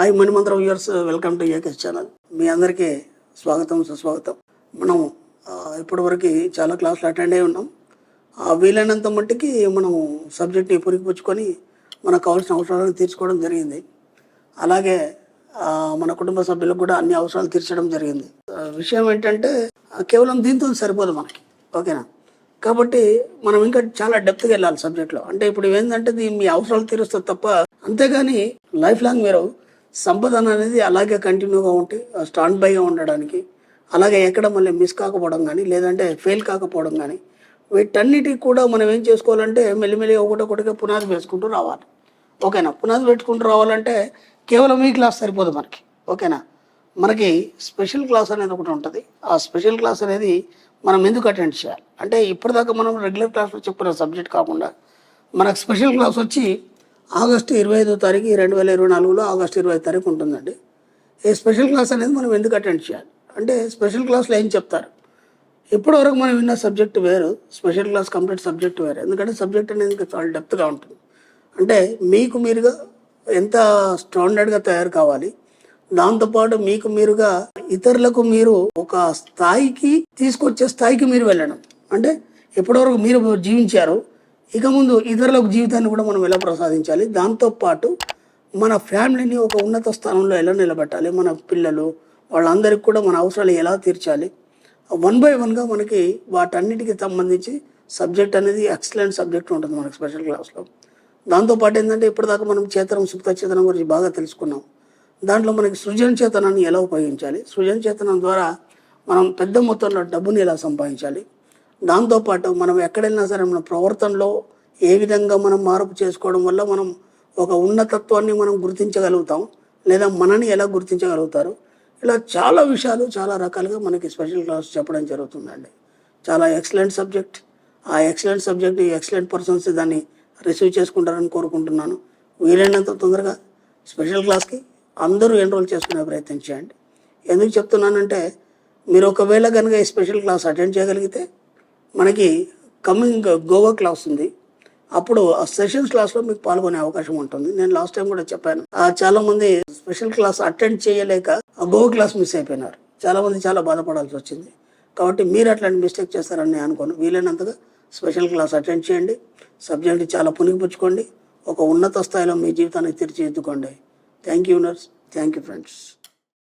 Hi Manimantram viewers, welcome to AKS channel. మీ అందరికీ స్వాగతం, సుస్వాగతం. మనం ఇప్పటివరకు చాలా క్లాసులు అటెండ్ అయి ఉన్నాం. వీలైనంత మట్టికి మనం సబ్జెక్ట్ని పురికిపుచ్చుకొని మనకు కావాల్సిన అవసరాలను తీర్చుకోవడం జరిగింది. అలాగే మన కుటుంబ సభ్యులకు కూడా అన్ని అవసరాలు తీర్చడం జరిగింది. విషయం ఏంటంటే కేవలం దీంతో సరిపోదు మనకి, ఓకేనా? కాబట్టి మనం ఇంకా చాలా డెప్త్గా వెళ్ళాలి సబ్జెక్ట్లో. అంటే ఇప్పుడు ఏంటంటే మీ అవసరాలు తీరుస్తుంది తప్ప, అంతేగాని లైఫ్ లాంగ్ మీరు సంపాదన అనేది అలాగే కంటిన్యూగా ఉంటే స్టాండ్ బైగా ఉండడానికి, అలాగే ఎక్కడ మళ్ళీ మిస్ కాకపోవడం కానీ, లేదంటే ఫెయిల్ కాకపోవడం కానీ, వీటన్నిటికి కూడా మనం ఏం చేసుకోవాలంటే మెల్లిమెల్లిగా ఒకటొకటిగా పునాది వేసుకుంటూ రావాలి, ఓకేనా? పునాది పెట్టుకుంటూ రావాలంటే కేవలం ఈ క్లాస్ సరిపోదు మనకి, ఓకేనా? మనకి స్పెషల్ క్లాస్ అనేది ఒకటి ఉంటుంది. ఆ స్పెషల్ క్లాస్ అనేది మనం ఎందుకు అటెండ్ చేయాలి అంటే, ఇప్పటిదాకా మనం రెగ్యులర్ క్లాస్లో చెప్పిన సబ్జెక్ట్ కాకుండా మనకు స్పెషల్ క్లాస్ వచ్చి ఆగస్టు 25వ తారీఖు 2024లో ఆగస్టు 20 తారీఖు ఉంటుందండి. ఈ స్పెషల్ క్లాస్ అనేది మనం ఎందుకు అటెండ్ చేయాలి అంటే, స్పెషల్ క్లాస్లో ఏం చెప్తారు, ఇప్పటివరకు మనం విన్న సబ్జెక్ట్ వేరు, స్పెషల్ క్లాస్ కంప్లీట్ సబ్జెక్ట్ వేరు. ఎందుకంటే సబ్జెక్ట్ అనేది చాలా డెప్త్గా ఉంటుంది. అంటే మీకు మీరుగా ఎంత స్టాండర్డ్గా తయారు కావాలి, దాంతోపాటు మీకు మీరుగా ఇతరులకు మీరు ఒక స్థాయికి తీసుకొచ్చే స్థాయికి మీరు వెళ్ళడం. అంటే ఎప్పటివరకు మీరు జీవించారు, ఇక ముందు ఇతరులకు జీవితాన్ని కూడా మనం ఎలా ప్రసాదించాలి, దాంతోపాటు మన ఫ్యామిలీని ఒక ఉన్నత స్థానంలో ఎలా నిలబెట్టాలి, మన పిల్లలు వాళ్ళందరికీ కూడా మన అవసరాలు ఎలా తీర్చాలి, 1 by 1గా మనకి వాటన్నిటికి సంబంధించి సబ్జెక్ట్ అనేది ఎక్సలెంట్ సబ్జెక్ట్ ఉంటుంది మనకి స్పెషల్ క్లాస్లో. దాంతోపాటు ఏంటంటే ఇప్పటిదాకా మనం చేతనం సుప్త చేతనం గురించి బాగా తెలుసుకున్నాం. దాంట్లో మనకి సృజన చేతనాన్ని ఎలా ఉపయోగించాలి, సృజన చేతనం ద్వారా మనం పెద్ద మొత్తంలో డబ్బుని ఎలా సంపాదించాలి, దాంతోపాటు మనం ఎక్కడైనా సరే మన ప్రవర్తనలో ఏ విధంగా మనం మార్పు చేసుకోవడం వల్ల మనం ఒక ఉన్నతత్వాన్ని మనం గుర్తించగలుగుతాం, లేదా మనని ఎలా గుర్తించగలుగుతారు, ఇలా చాలా విషయాలు చాలా రకాలుగా మనకి స్పెషల్ క్లాస్ చెప్పడం జరుగుతుందండి. చాలా ఎక్సలెంట్ సబ్జెక్ట్. ఆ ఎక్సలెంట్ సబ్జెక్ట్, ఎక్సలెంట్ పర్సన్స్ దాన్ని రిసీవ్ చేసుకుంటారని కోరుకుంటున్నాను. వీలైనంత తొందరగా స్పెషల్ క్లాస్కి అందరూ ఎన్రోల్ చేసుకునే ప్రయత్నం చేయండి. ఎందుకు చెప్తున్నానంటే, మీరు ఒకవేళ కనుక ఈ స్పెషల్ క్లాస్ అటెండ్ చేయగలిగితే మనకి కమింగ్ గోవా క్లాస్ ఉంది, అప్పుడు ఆ సెషన్స్ క్లాస్లో మీకు పాల్గొనే అవకాశం ఉంటుంది. నేను లాస్ట్ టైం కూడా చెప్పాను, చాలామంది స్పెషల్ క్లాస్ అటెండ్ చేయలేక ఆ గోవా క్లాస్ మిస్ అయిపోయినారు. చాలామంది చాలా బాధపడాల్సి వచ్చింది. కాబట్టి మీరు అట్లాంటి మిస్టేక్ చేస్తారని నేను అనుకోను. వీలైనంతగా స్పెషల్ క్లాస్ అటెండ్ చేయండి, సబ్జెక్ట్ చాలా పునిగిపుచ్చుకోండి, ఒక ఉన్నత స్థాయిలో మీ జీవితాన్ని తీర్చిదిద్దుకోండి. Thank you nurse, thank you friends.